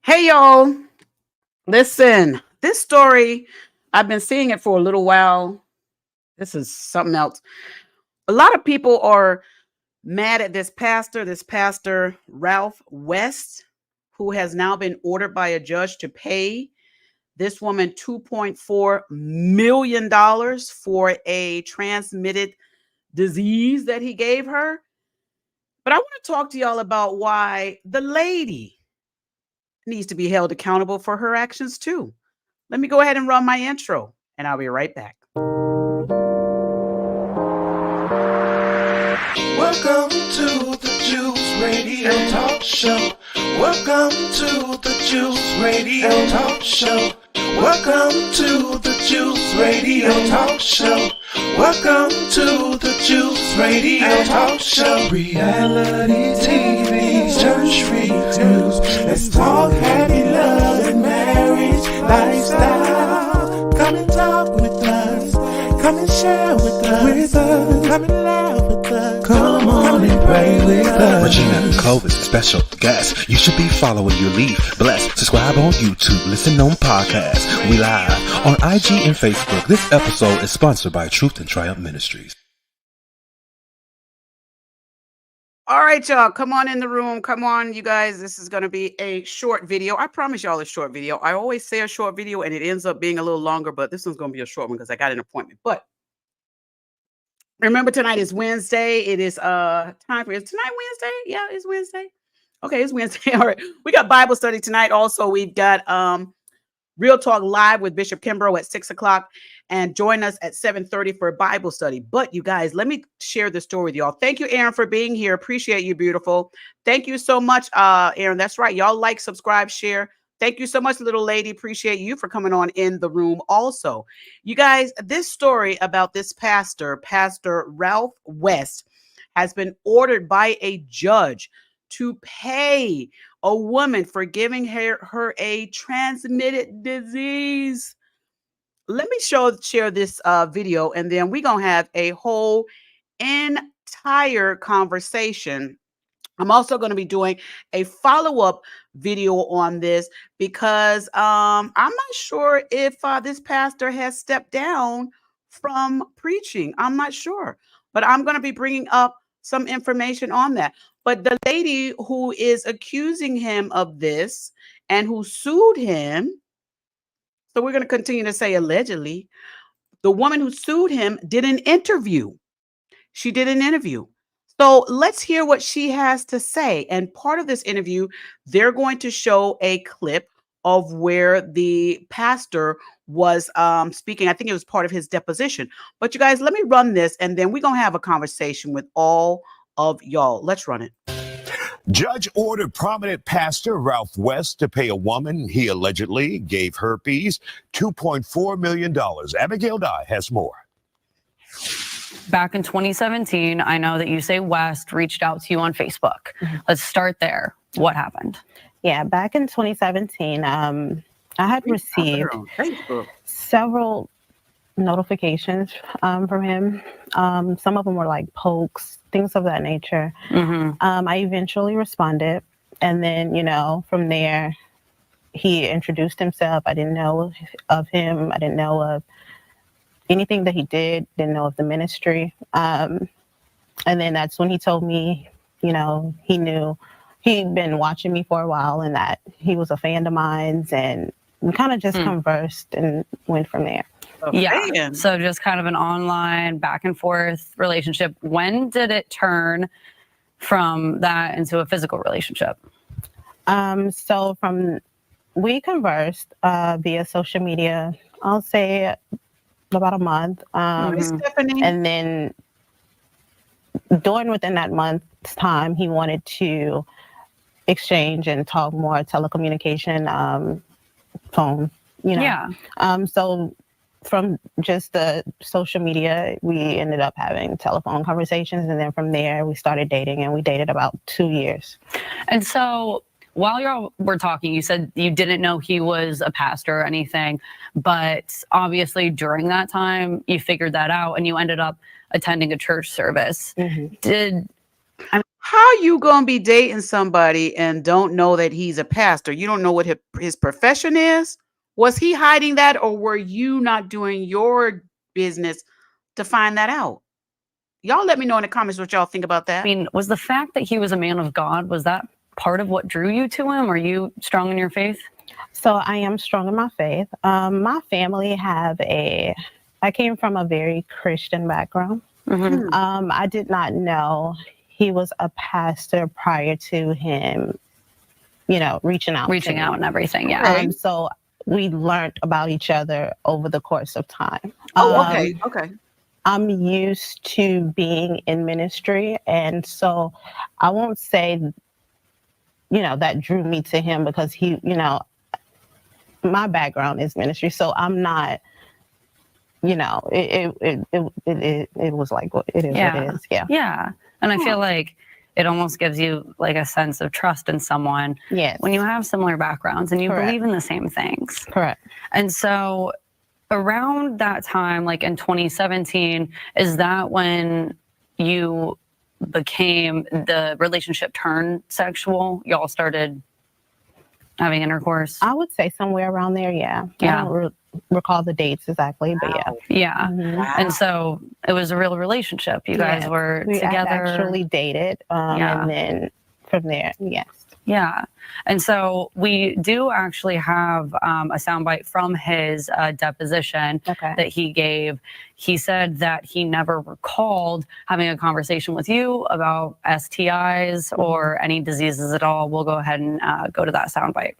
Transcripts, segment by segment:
Hey, y'all. Listen, this story, I've been seeing it for a little while. This is something else. A lot of people are mad at this pastor, Ralph West, who has now been ordered by a judge to pay this woman $2.4 million for a transmitted disease that he gave her. But I want to talk to y'all about why the lady needs to be held accountable for her actions too. Let me go ahead and run my intro, and I'll be right back. Welcome to the Juice Radio Talk Show. Welcome to the Juice Radio Talk Show. Welcome to the Juice Radio Talk Show. Welcome to the Juice Radio Talk Show. Reality TV's church-free news. Let's talk happy love and marriage lifestyle. Come and talk with us. Come and share with us. Come and laugh with us. Come on and pray with us. Regina Clovis, special guest. You should be following your lead. Bless. Subscribe on YouTube. Listen on podcasts. We live on IG and Facebook. This episode is sponsored by Truth and Triumph Ministries. All right, y'all, come on in the room. Come on, you guys. This is going to be a short video. I promise y'all a short video. I always say a short video, and it ends up being a little longer, but this one's going to be a short one because I got an appointment. But remember, tonight is Wednesday. It is time for is tonight Wednesday? Yeah, it's Wednesday. Okay, it's Wednesday. All right. We got Bible study tonight. Also, we've got Real Talk Live with Bishop Kimbrough at 6 o'clock. And join us at 7:30 for a Bible study. But you guys, let me share the story with y'all. Thank you, Aaron, for being here. Appreciate you, beautiful. Thank you so much, Aaron. That's right. Y'all like, subscribe, share. Thank you so much, little lady. Appreciate you for coming on in the room also. You guys, this story about this pastor, Pastor Ralph West, has been ordered by a judge to pay a woman for giving her a transmitted disease. Let me share this video, and then we're going to have a whole entire conversation. I'm also going to be doing a follow-up video on this because I'm not sure if this pastor has stepped down from preaching. I'm not sure, but I'm going to be bringing up some information on that. But the lady who is accusing him of this and who sued him, so we're going to continue to say allegedly, the woman who sued him did an interview. She did an interview. So let's hear what she has to say. And part of this interview, they're going to show a clip of where the pastor was speaking. I think it was part of his deposition. But you guys, let me run this, and then we're going to have a conversation with all of y'all. Let's run it. Judge ordered prominent pastor Ralph West to pay a woman he allegedly gave herpes $2.4 million. Abigail Dye has more. Back in 2017, I know that you say West reached out to you on Facebook. Let's start there. What happened? Yeah, back in 2017, I had received several notifications from him. Some of them were like pokes, things of that nature. I eventually responded, and then, from there, he introduced himself. I didn't know of him. I didn't know of anything that he did, didn't know of the ministry. And then that's when he told me, he knew he'd been watching me for a while and that he was a fan of mine, and we kind of just conversed and went from there. Yeah. So just kind of an online back and forth relationship. When did it turn from that into a physical relationship? So we conversed via social media, I'll say about a month. And then within that month's time, he wanted to exchange and talk more telecommunication, phone, Yeah. So from just the social media, we ended up having telephone conversations. And then from there, we started dating, and we dated about 2 years. And so while y'all were talking, you said you didn't know he was a pastor or anything, but obviously during that time, you figured that out and you ended up attending a church service. Did How you gonna be dating somebody and don't know that he's a pastor? You don't know what his profession is? Was he hiding that, or were you not doing your business to find that out? Y'all let me know in the comments what y'all think about I that. mean, was the fact that he was a man of God, was that part of what drew you to him? Are you strong in your faith? So I am strong in my faith. My family I came from a very Christian background. Mm-hmm. I did not know he was a pastor prior to him, reaching out And everything. Yeah. Okay. So we learned about each other over the course of time. Oh, okay. Okay. I'm used to being in ministry, and so I won't say, that drew me to him because he, my background is ministry, so I'm not, it was like what it is. What it is. Yeah. Yeah. And I feel like it almost gives you like a sense of trust in someone. Yes. When you have similar backgrounds and you Correct. believe in the same things. Correct. And so around that time, like in 2017, is that when you became, the relationship turned sexual? Y'all started having intercourse? I would say somewhere around there. Yeah. Yeah. I don't recall the dates exactly, but yeah. Yeah. Mhm. Wow. And so it was a real relationship. You guys Yes. were We had together. actually dated, Yeah. and then from there, yes. Yeah. And so we do actually have a soundbite from his deposition Okay. that he gave. He said that he never recalled having a conversation with you about STIs or any diseases at all. We'll go ahead and go to that soundbite.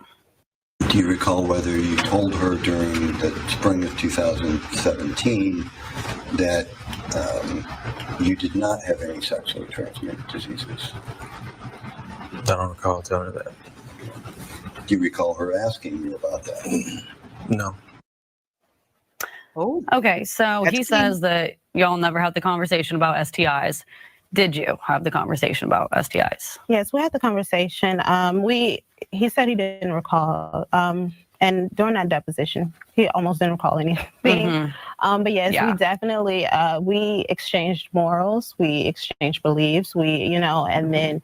Do you recall whether you told her during the spring of 2017 that you did not have any sexually transmitted diseases? I don't recall telling her that. Do you recall her asking you about that? No. Oh, Okay, so That's he key. says that y'all never had the conversation about STIs. Did you have the conversation about STIs? Yes, we had the conversation. He said he didn't recall. And during that deposition, he almost didn't recall anything. Mhm. But yes, Yeah. we definitely, we exchanged morals, we exchanged beliefs, and then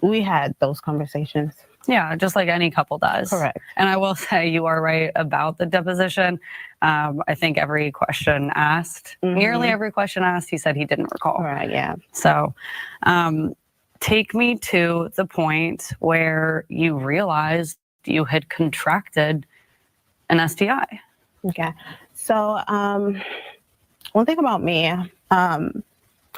we had those conversations. Yeah, just like any couple does. Correct. And I will say you are right about the deposition. I think every question asked, nearly every question asked, he said he didn't recall. Right, yeah. So take me to the point where you realized you had contracted an STI. Okay. So one thing about me,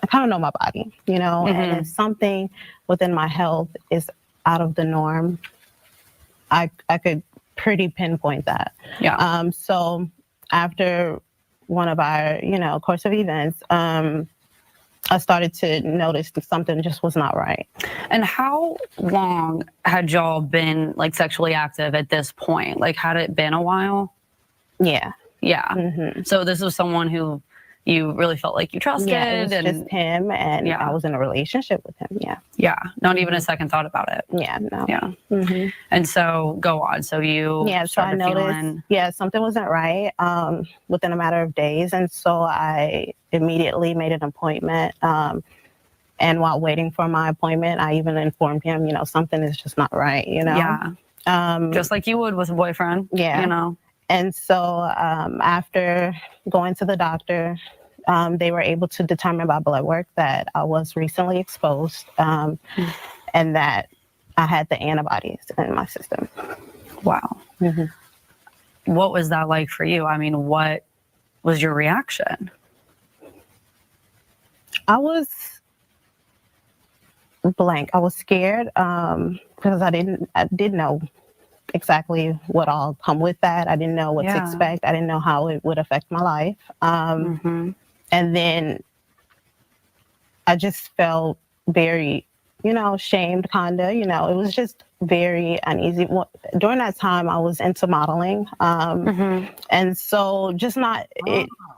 I kind of know my body, and if something within my health is out of the norm, I could pretty pinpoint that. Yeah. So after one of our, course of events, I started to notice that something just was not right. And how long had y'all been like sexually active at this point? Like, had it been a while? Yeah. Yeah. Mm-hmm. So this was someone who you really felt like you trusted. Yeah, it was and just him, and Yeah. I was in a relationship with him. Yeah. yeah, not even a second thought about it. Yeah. No. Yeah. Mm-hmm. And so go on. So you Yeah, so I started noticed, feeling, something wasn't right within a matter of days. And so I immediately made an appointment. And while waiting for my appointment, I even informed him, something is just not right, yeah, just like you would with a boyfriend. Yeah. And so after going to the doctor, they were able to determine by blood work that I was recently exposed and that I had the antibodies in my system. Wow. Mm-hmm. What was that like for you? I mean, what was your reaction? I was blank. I was scared because I didn't know exactly what all come with that. I didn't know what to expect. I didn't know how it would affect my life. And then I just felt very, shamed, kinda. It was just very uneasy. During that time, I was into modeling, and so just not.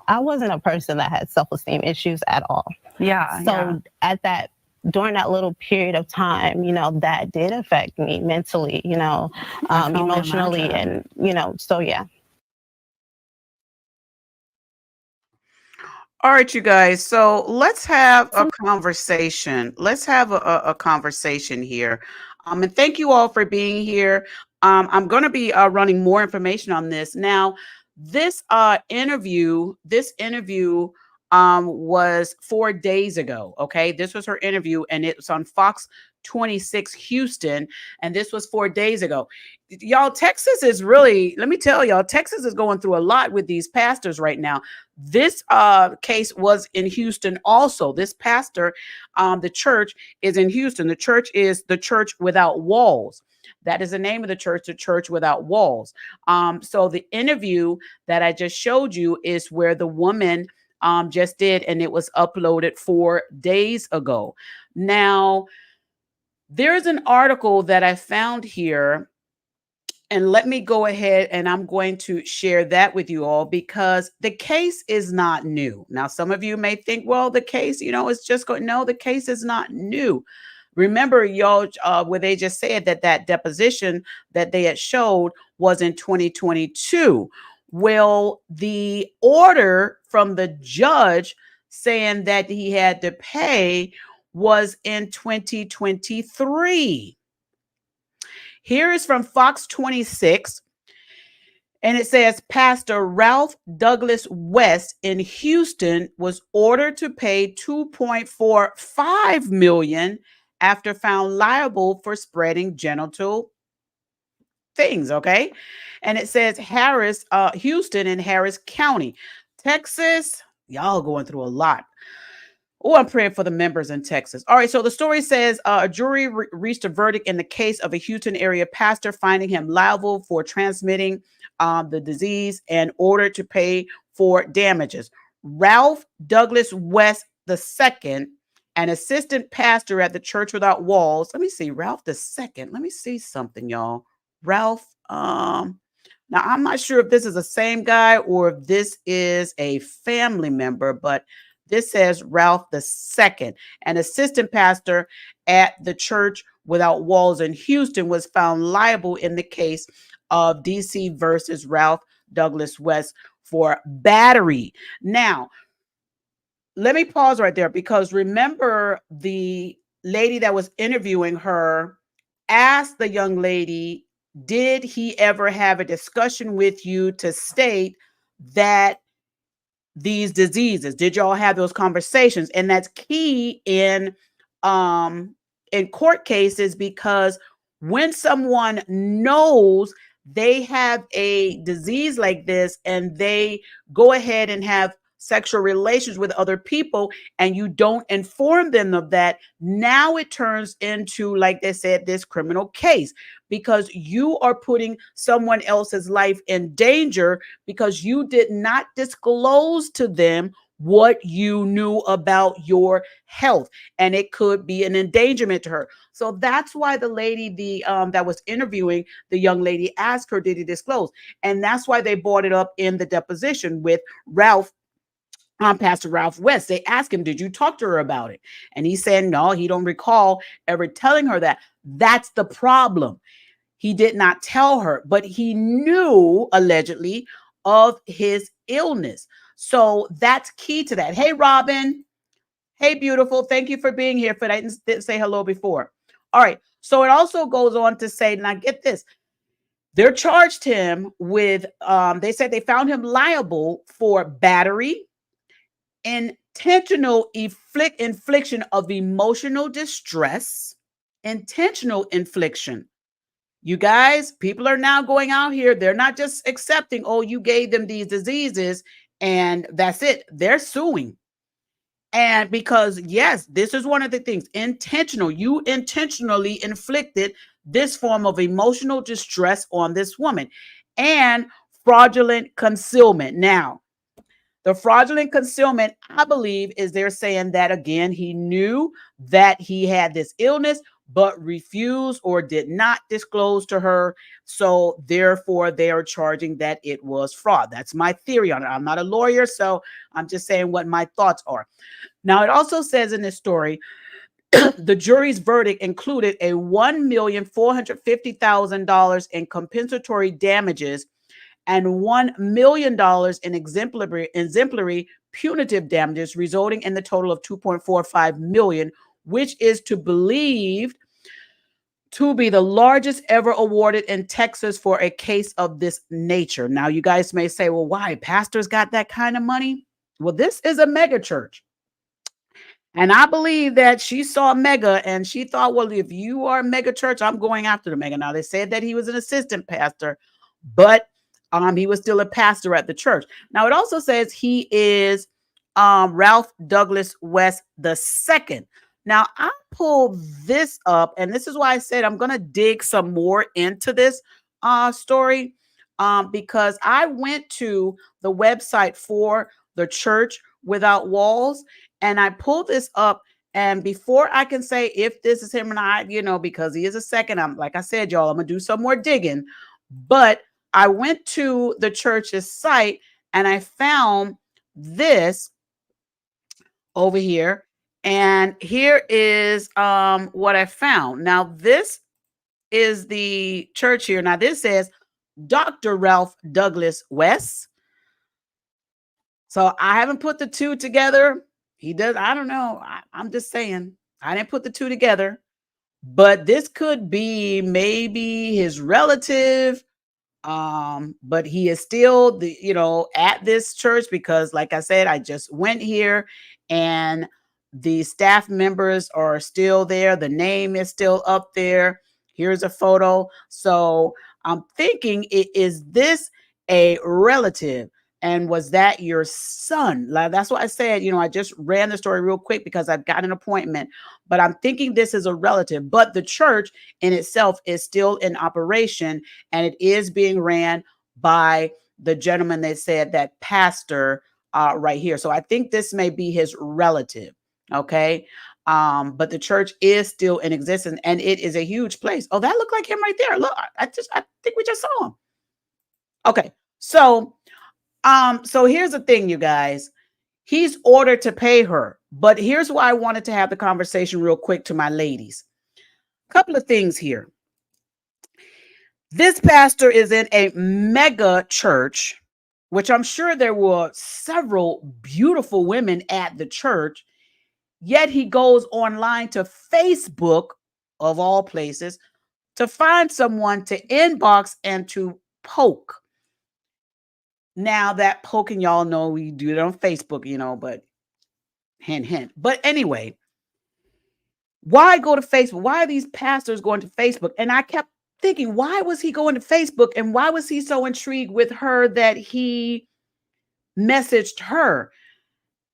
I wasn't a person that had self-esteem issues at all. Yeah. So during that little period of time, that did affect me mentally, emotionally, and so yeah. All right, you guys. So let's have a conversation. Let's have a conversation here. And thank you all for being here. I'm going to be running more information on this. Now, this interview was 4 days ago. Okay. This was her interview, and it was on Fox 26 Houston. And this was 4 days ago. Y'all, Texas is really, let me tell y'all, Texas is going through a lot with these pastors right now. This case was in Houston also. This pastor, the church is in Houston. The church is the Church Without Walls. That is the name of the Church Without Walls. So the interview that I just showed you is where the woman just did, and it was uploaded 4 days ago. Now, there's an article that I found here, and let me go ahead and I'm going to share that with you all because the case is not new. Now, some of you may think, well, the case, it's just going. No, the case is not new. Remember, y'all, where they just said that deposition that they had showed was in 2022. Well, the order from the judge saying that he had to pay was in 2023. Here is from Fox 26, and it says Pastor Ralph Douglas West in Houston was ordered to pay $2.45 million after found liable for spreading genital things. Okay, and it says Houston in Harris County, Texas. Y'all going through a lot. Oh, I'm praying for the members in Texas. All right. So the story says a jury reached a verdict in the case of a Houston area pastor, finding him liable for transmitting the disease and ordered to pay for damages. Ralph Douglas West II, an assistant pastor at the Church Without Walls. Let me see. Ralph II. Let me see something, y'all. Ralph. Now, I'm not sure if this is the same guy or if this is a family member, but this says Ralph II, an assistant pastor at the Church Without Walls in Houston, was found liable in the case of DC versus Ralph Douglas West for battery. Now, let me pause right there because remember the lady that was interviewing her asked the young lady, did he ever have a discussion with you to state that these diseases? Did y'all have those conversations? And that's key in court cases, because when someone knows they have a disease like this and they go ahead and have sexual relations with other people and you don't inform them of that, now it turns into, like they said, this criminal case, because you are putting someone else's life in danger because you did not disclose to them what you knew about your health, and it could be an endangerment to her. So that's why the lady, that was interviewing the young lady, asked her, did he disclose? And that's why they brought it up in the deposition with Pastor Ralph West. They asked him, did you talk to her about it? And he said, no, he don't recall ever telling her that. That's the problem. He did not tell her, but he knew allegedly of his illness. So that's key to that. Hey, Robin. Hey, beautiful. Thank you for being here. I didn't say hello before. All right. So it also goes on to say, now get this. They charged him with, they said they found him liable for battery, intentional infliction of emotional distress, intentional infliction. You guys, people are now going out here. They're not just accepting, oh, you gave them these diseases and that's it. They're suing. And because, yes, this is one of the things, intentional. You intentionally inflicted this form of emotional distress on this woman, and fraudulent concealment. Now, the fraudulent concealment, I believe, is they're saying that, again, he knew that he had this illness, but refused or did not disclose to her. So therefore, they are charging that it was fraud. That's my theory on it. I'm not a lawyer, so I'm just saying what my thoughts are. Now, it also says in this story, the jury's verdict included a $1,450,000 in compensatory damages and $1 million in exemplary punitive damages, resulting in the total of $2.45 million, which is to believed to be the largest ever awarded in Texas for a case of this nature. Now, you guys may say, well, why? Pastors got that kind of money? Well, this is a mega church. And I believe that she saw mega and she thought, well, if you are a mega church, I'm going after the mega. Now, they said that he was an assistant pastor, but he was still a pastor at the church. Now, it also says he is Ralph Douglas West II. Now, I pulled this up, and this is why I said I'm going to dig some more into this story because I went to the website for the Church Without Walls, and I pulled this up. And before I can say if this is him or not, because he is a second, like I said, y'all, I'm going to do some more digging. But I went to the church's site, and I found this over here. And here is what I found. Now, this is the church here. Now, this says Dr. Ralph Douglas West. So I haven't put the two together. He does. I don't know. I'm just saying. I didn't put the two together. But this could be maybe his relative. But he is still at this church because, like I said, I just went here and the staff members are still there. The name is still up there. Here's a photo. So I'm thinking, is this a relative? And was that your son? That's what I said. I just ran the story real quick because I've got an appointment, but I'm thinking this is a relative. But the church in itself is still in operation, and it is being ran by the gentleman that said that pastor right here. So I think this may be his relative. Okay. But the church is still in existence, and it is a huge place. Oh, that looked like him right there. Look, I think we just saw him. Okay. So here's the thing, you guys. He's ordered to pay her, but here's why I wanted to have the conversation real quick to my ladies. A couple of things here. This pastor is in a mega church, which I'm sure there were several beautiful women at the church. Yet he goes online to Facebook, of all places, to find someone to inbox and to poke. Now that poking, y'all know we do it on Facebook, but hint, hint. But anyway, why go to Facebook? Why are these pastors going to Facebook? And I kept thinking, why was he going to Facebook? And why was he so intrigued with her that he messaged her?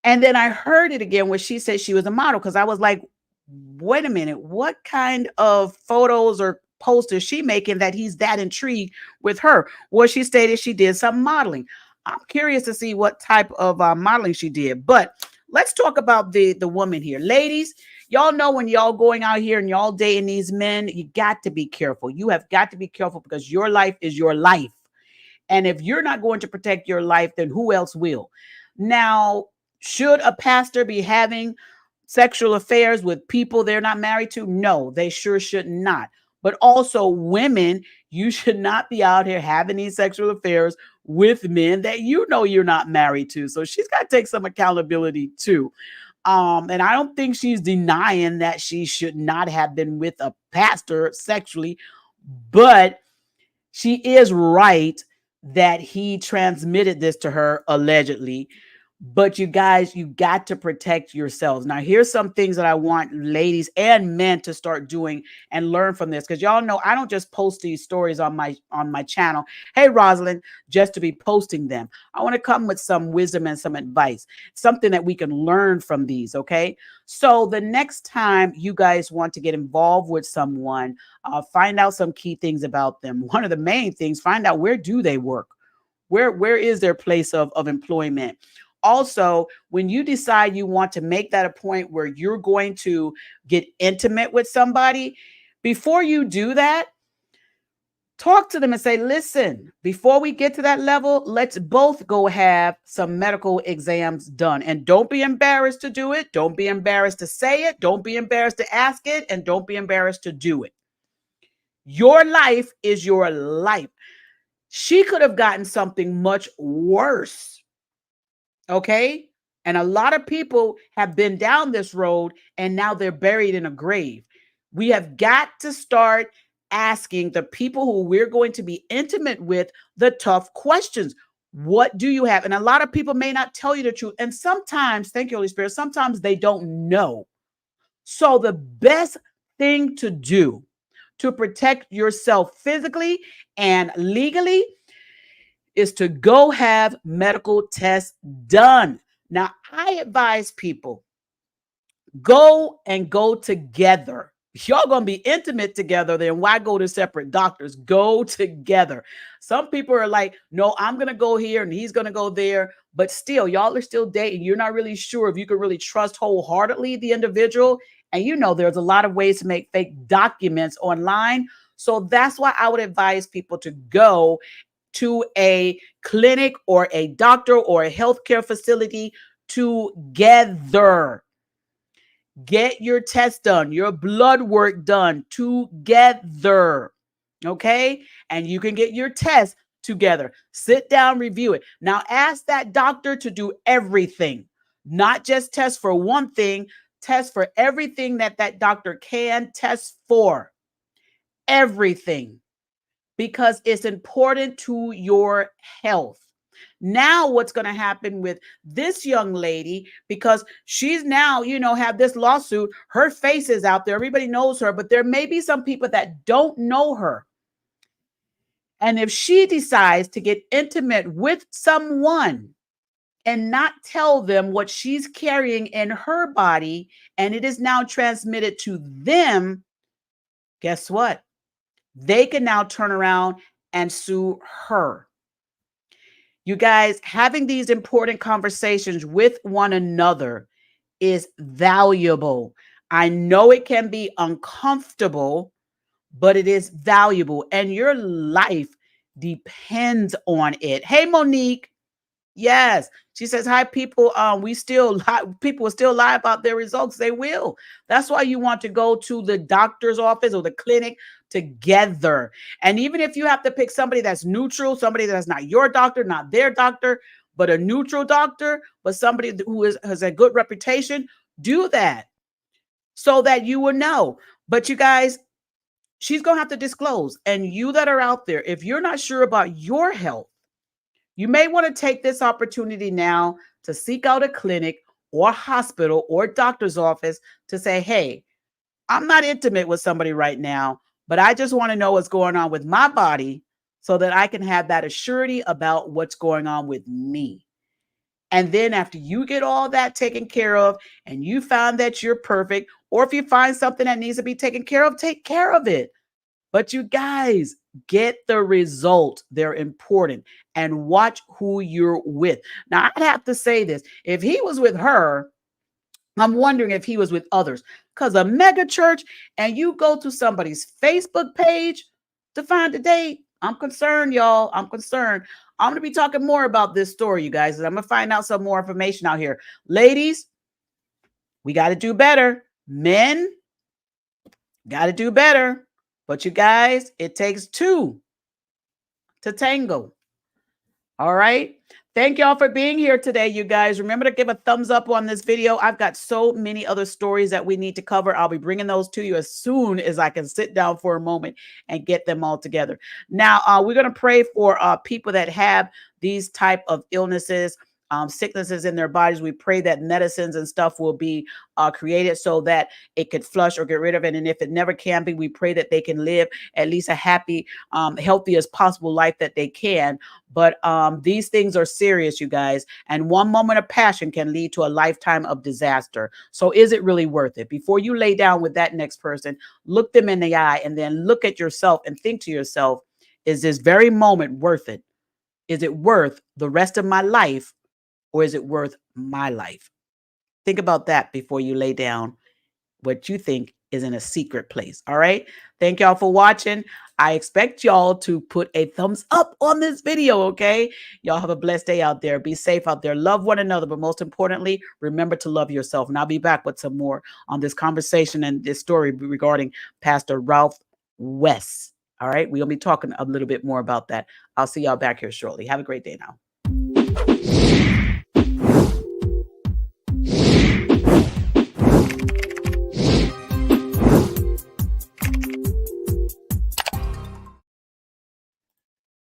And then I heard it again when she said she was a model, because I was like, wait a minute, what kind of photos or posts is she making that he's that intrigued with her? Well, she stated she did some modeling. I'm curious to see what type of modeling she did. But let's talk about the woman here. Ladies, y'all know when y'all going out here and y'all dating these men, you got to be careful. You have got to be careful because your life is your life. And if you're not going to protect your life, then who else will? Now, should a pastor be having sexual affairs with people they're not married to? No, they sure should not. But also women, you should not be out here having these sexual affairs with men that you're not married to. So she's got to take some accountability too. And I don't think she's denying that she should not have been with a pastor sexually, but she is right that he transmitted this to her allegedly. But you guys, you got to protect yourselves. Now, here's some things that I want ladies and men to start doing and learn from this. Because y'all know I don't just post these stories on my channel. Hey, Rosalind, just to be posting them. I want to come with some wisdom and some advice, something that we can learn from these. Okay. So the next time you guys want to get involved with someone, find out some key things about them. One of the main things, find out where do they work? Where is their place of employment? Also, when you decide you want to make that a point where you're going to get intimate with somebody, before you do that, talk to them and say, listen, before we get to that level, let's both go have some medical exams done. And don't be embarrassed to do it. Don't be embarrassed to say it. Don't be embarrassed to ask it. And don't be embarrassed to do it. Your life is your life. She could have gotten something much worse. Okay. And a lot of people have been down this road and now they're buried in a grave. We have got to start asking the people who we're going to be intimate with the tough questions. What do you have? And a lot of people may not tell you the truth. And sometimes, thank you, Holy Spirit, sometimes they don't know. So the best thing to do to protect yourself physically and legally is to go have medical tests done. Now, I advise people go together. If y'all gonna be intimate together, then why go to separate doctors? Go together. Some people are like, no, I'm gonna go here and he's gonna go there, but still, y'all are still dating. You're not really sure if you can really trust wholeheartedly the individual. And you know, there's a lot of ways to make fake documents online. So that's why I would advise people to go to a clinic or a doctor or a healthcare facility together. Get your test done, your blood work done together. Okay. And you can get your test together. Sit down, review it. Now ask that doctor to do everything, not just test for one thing, test for everything that doctor can test for. Everything. Because it's important to your health. Now, what's going to happen with this young lady, because she's now, have this lawsuit, her face is out there, everybody knows her, but there may be some people that don't know her. And if she decides to get intimate with someone and not tell them what she's carrying in her body, and it is now transmitted to them, guess what? They can now turn around and sue her. You guys, having these important conversations with one another is valuable. I know it can be uncomfortable, but it is valuable, and your life depends on it. Hey, Monique. Yes. She says, hi, people. People will still lie about their results. They will. That's why you want to go to the doctor's office or the clinic together. And even if you have to pick somebody that's neutral, somebody that's not your doctor, not their doctor, but a neutral doctor, but somebody who has a good reputation, do that so that you will know. But you guys, she's going to have to disclose. And you that are out there, if you're not sure about your health, you may want to take this opportunity now to seek out a clinic or hospital or doctor's office to say, hey, I'm not intimate with somebody right now, but I just want to know what's going on with my body so that I can have that assurity about what's going on with me. And then after you get all that taken care of and you find that you're perfect, or if you find something that needs to be taken care of, take care of it. But you guys, get the result. They're important. And watch who you're with. Now, I'd have to say this. If he was with her, I'm wondering if he was with others. Because a mega church, and you go to somebody's Facebook page to find a date, I'm concerned, y'all. I'm concerned. I'm going to be talking more about this story, you guys. And I'm going to find out some more information out here. Ladies, we got to do better. Men, got to do better. But you guys, it takes two to tango. All right. Thank y'all for being here today, you guys. Remember to give a thumbs up on this video. I've got so many other stories that we need to cover. I'll be bringing those to you as soon as I can sit down for a moment and get them all together. Now, we're going to pray for people that have these type of illnesses, sicknesses in their bodies. We pray that medicines and stuff will be created so that it could flush or get rid of it. And if it never can be, we pray that they can live at least a happy, healthy as possible life that they can. But these things are serious, you guys. And one moment of passion can lead to a lifetime of disaster. So is it really worth it? Before you lay down with that next person, look them in the eye and then look at yourself and think to yourself, is this very moment worth it? Is it worth the rest of my life? Or is it worth my life? Think about that before you lay down what you think is in a secret place. All right. Thank y'all for watching. I expect y'all to put a thumbs up on this video. Okay. Y'all have a blessed day out there. Be safe out there. Love one another. But most importantly, remember to love yourself. And I'll be back with some more on this conversation and this story regarding Pastor Ralph West. All right. We'll be talking a little bit more about that. I'll see y'all back here shortly. Have a great day now.